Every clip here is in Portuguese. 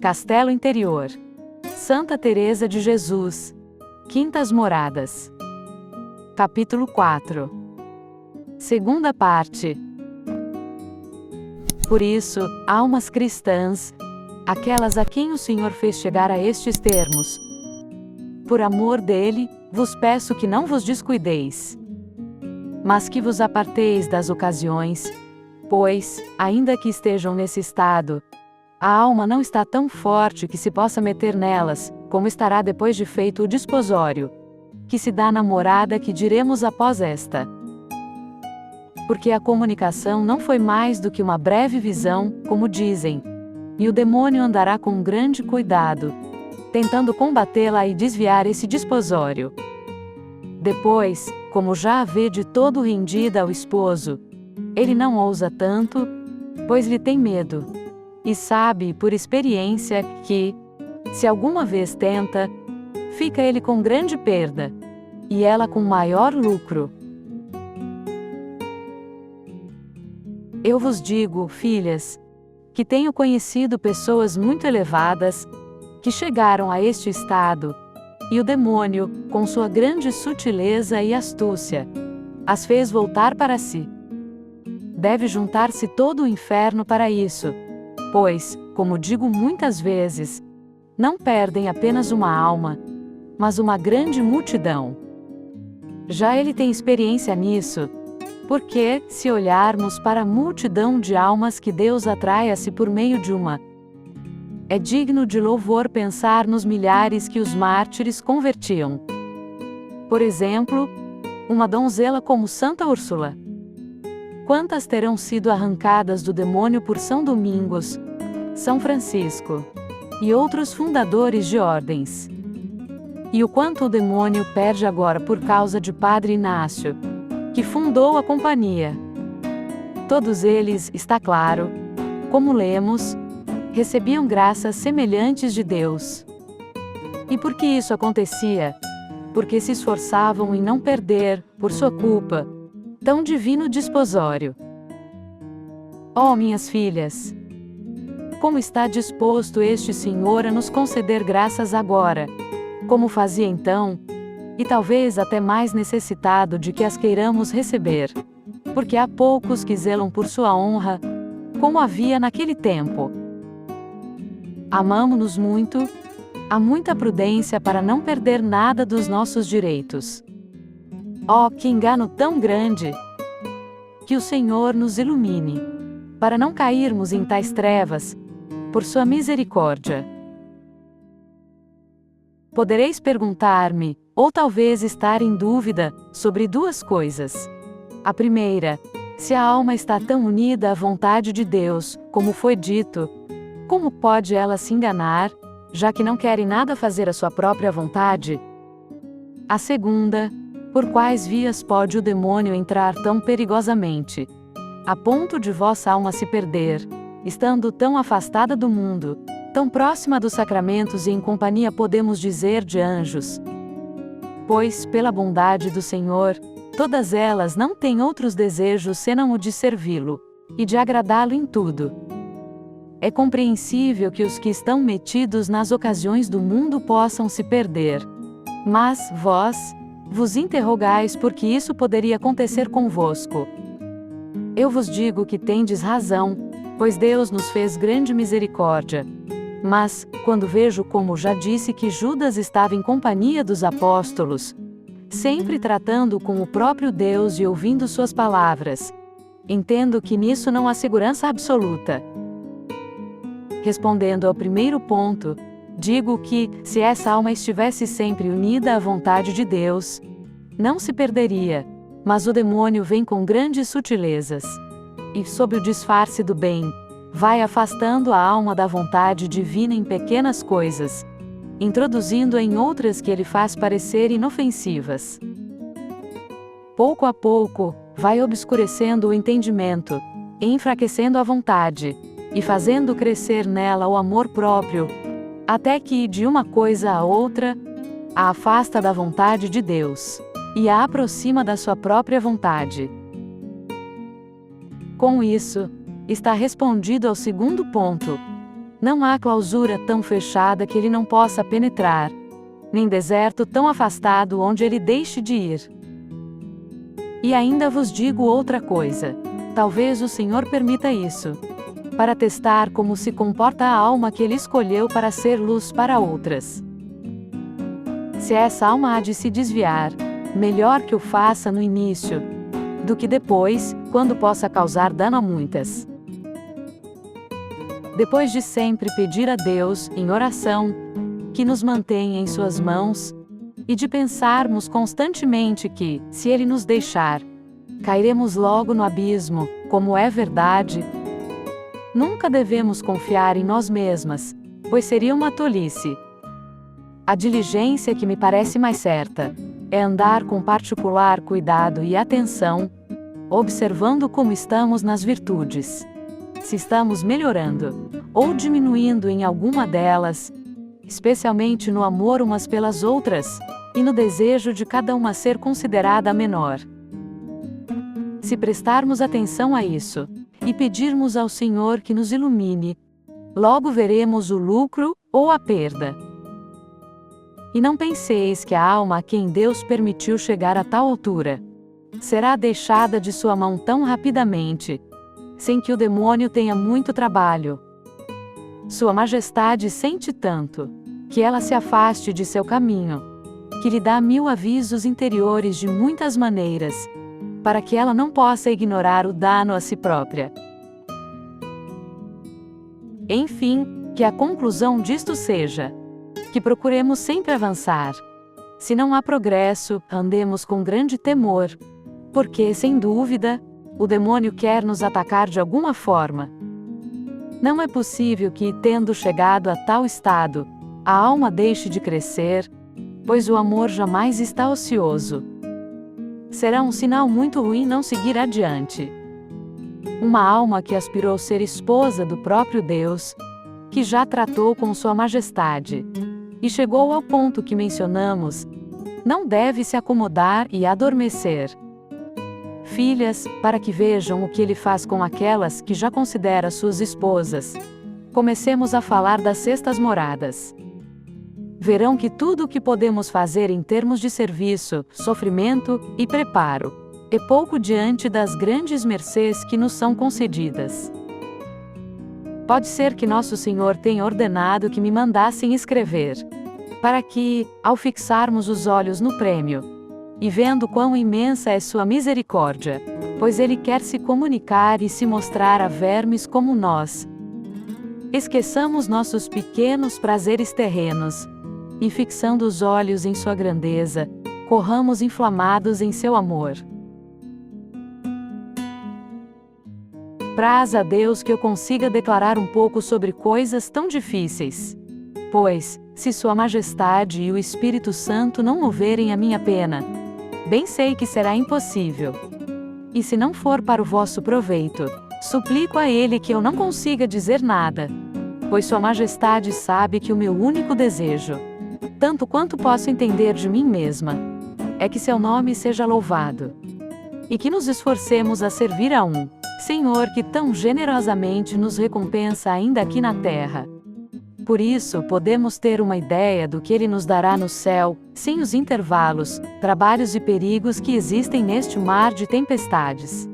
Castelo Interior. Santa Teresa de Jesus. Quintas Moradas. Capítulo 4. Segunda parte. Por isso, almas cristãs, aquelas a quem o Senhor fez chegar a estes termos, por amor dele, vos peço que não vos descuideis, mas que vos aparteis das ocasiões, pois, ainda que estejam nesse estado, a alma não está tão forte que se possa meter nelas, como estará depois de feito o desposório, que se dá na morada que diremos após esta. Porque a comunicação não foi mais do que uma breve visão, como dizem, e o demônio andará com grande cuidado, tentando combatê-la e desviar esse desposório. Depois, como já a vê de todo rendida ao esposo, ele não ousa tanto, pois lhe tem medo, e sabe, por experiência, que, se alguma vez tenta, fica ele com grande perda, e ela com maior lucro. Eu vos digo, filhas, que tenho conhecido pessoas muito elevadas, que chegaram a este estado, e o demônio, com sua grande sutileza e astúcia, as fez voltar para si. Deve juntar-se todo o inferno para isso, pois, como digo muitas vezes, não perdem apenas uma alma, mas uma grande multidão. Já ele tem experiência nisso, porque, se olharmos para a multidão de almas que Deus atrai a si por meio de uma, é digno de louvor pensar nos milhares que os mártires convertiam. Por exemplo, uma donzela como Santa Úrsula. Quantas terão sido arrancadas do demônio por São Domingos, São Francisco e outros fundadores de ordens? E o quanto o demônio perde agora por causa de Padre Inácio, que fundou a companhia. Todos eles, está claro, como lemos, recebiam graças semelhantes de Deus. E por que isso acontecia? Porque se esforçavam em não perder, por sua culpa, tão divino desposório. Ó minhas filhas! Como está disposto este Senhor a nos conceder graças agora, como fazia então, e talvez até mais necessitado de que as queiramos receber, porque há poucos que zelam por sua honra, como havia naquele tempo. Amamo-nos muito, há muita prudência para não perder nada dos nossos direitos. Oh, que engano tão grande! Que o Senhor nos ilumine, para não cairmos em tais trevas, por sua misericórdia. Podereis perguntar-me, ou talvez estar em dúvida, sobre duas coisas. A primeira, se a alma está tão unida à vontade de Deus, como foi dito, como pode ela se enganar, já que não quer em nada fazer a sua própria vontade? A segunda, por quais vias pode o demônio entrar tão perigosamente, a ponto de vossa alma se perder, estando tão afastada do mundo, tão próxima dos sacramentos e em companhia, podemos dizer, de anjos? Pois, pela bondade do Senhor, todas elas não têm outros desejos senão o de servi-lo, e de agradá-lo em tudo. É compreensível que os que estão metidos nas ocasiões do mundo possam se perder. Mas, vós, vos interrogais porque isso poderia acontecer convosco. Eu vos digo que tendes razão, pois Deus nos fez grande misericórdia. Mas, quando vejo, como já disse, que Judas estava em companhia dos apóstolos, sempre tratando com o próprio Deus e ouvindo suas palavras, entendo que nisso não há segurança absoluta. Respondendo ao primeiro ponto, digo que, se essa alma estivesse sempre unida à vontade de Deus, não se perderia, mas o demônio vem com grandes sutilezas, e, sob o disfarce do bem, vai afastando a alma da vontade divina em pequenas coisas, introduzindo-a em outras que ele faz parecer inofensivas. Pouco a pouco, vai obscurecendo o entendimento, enfraquecendo a vontade, e fazendo crescer nela o amor próprio, até que, de uma coisa a outra, a afasta da vontade de Deus, e a aproxima da sua própria vontade. Com isso, está respondido ao segundo ponto. Não há clausura tão fechada que ele não possa penetrar, nem deserto tão afastado onde ele deixe de ir. E ainda vos digo outra coisa. Talvez o Senhor permita isso, para testar como se comporta a alma que ele escolheu para ser luz para outras. Se essa alma há de se desviar, melhor que o faça no início, do que depois, quando possa causar dano a muitas. Depois de sempre pedir a Deus, em oração, que nos mantenha em suas mãos, e de pensarmos constantemente que, se Ele nos deixar, cairemos logo no abismo, como é verdade, nunca devemos confiar em nós mesmas, pois seria uma tolice. A diligência que me parece mais certa é andar com particular cuidado e atenção, observando como estamos nas virtudes, se estamos melhorando ou diminuindo em alguma delas, especialmente no amor umas pelas outras, e no desejo de cada uma ser considerada menor. Se prestarmos atenção a isso, e pedirmos ao Senhor que nos ilumine, logo veremos o lucro ou a perda. E não penseis que a alma a quem Deus permitiu chegar a tal altura será deixada de sua mão tão rapidamente, sem que o demônio tenha muito trabalho. Sua Majestade sente tanto que ela se afaste de seu caminho, que lhe dá 1000 avisos interiores de muitas maneiras, para que ela não possa ignorar o dano a si própria. Enfim, que a conclusão disto seja que procuremos sempre avançar. Se não há progresso, andemos com grande temor, porque, sem dúvida, o demônio quer nos atacar de alguma forma. Não é possível que, tendo chegado a tal estado, a alma deixe de crescer, pois o amor jamais está ocioso. Será um sinal muito ruim não seguir adiante. Uma alma que aspirou ser esposa do próprio Deus, que já tratou com Sua Majestade, e chegou ao ponto que mencionamos, não deve se acomodar e adormecer. Filhas, para que vejam o que ele faz com aquelas que já considera suas esposas, comecemos a falar das sextas moradas. Verão que tudo o que podemos fazer em termos de serviço, sofrimento e preparo é pouco diante das grandes mercês que nos são concedidas. Pode ser que Nosso Senhor tenha ordenado que me mandassem escrever, para que, ao fixarmos os olhos no prêmio, e vendo quão imensa é sua misericórdia, pois Ele quer se comunicar e se mostrar a vermes como nós, esqueçamos nossos pequenos prazeres terrenos, e fixando os olhos em sua grandeza, corramos inflamados em seu amor. Praz a Deus que eu consiga declarar um pouco sobre coisas tão difíceis. Pois, se Sua Majestade e o Espírito Santo não moverem a minha pena, bem sei que será impossível. E se não for para o vosso proveito, suplico a Ele que eu não consiga dizer nada, pois Sua Majestade sabe que o meu único desejo, tanto quanto posso entender de mim mesma, é que seu nome seja louvado. E que nos esforcemos a servir a um Senhor que tão generosamente nos recompensa ainda aqui na terra. Por isso, podemos ter uma ideia do que Ele nos dará no céu, sem os intervalos, trabalhos e perigos que existem neste mar de tempestades.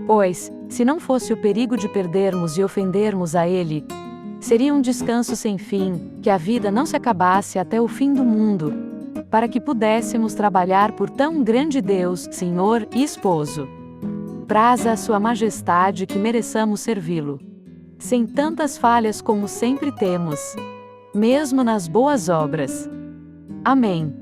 Pois, se não fosse o perigo de perdermos e ofendermos a Ele, seria um descanso sem fim, que a vida não se acabasse até o fim do mundo, para que pudéssemos trabalhar por tão grande Deus, Senhor e Esposo. Praza a Sua Majestade que mereçamos servi-lo, sem tantas falhas como sempre temos, mesmo nas boas obras. Amém.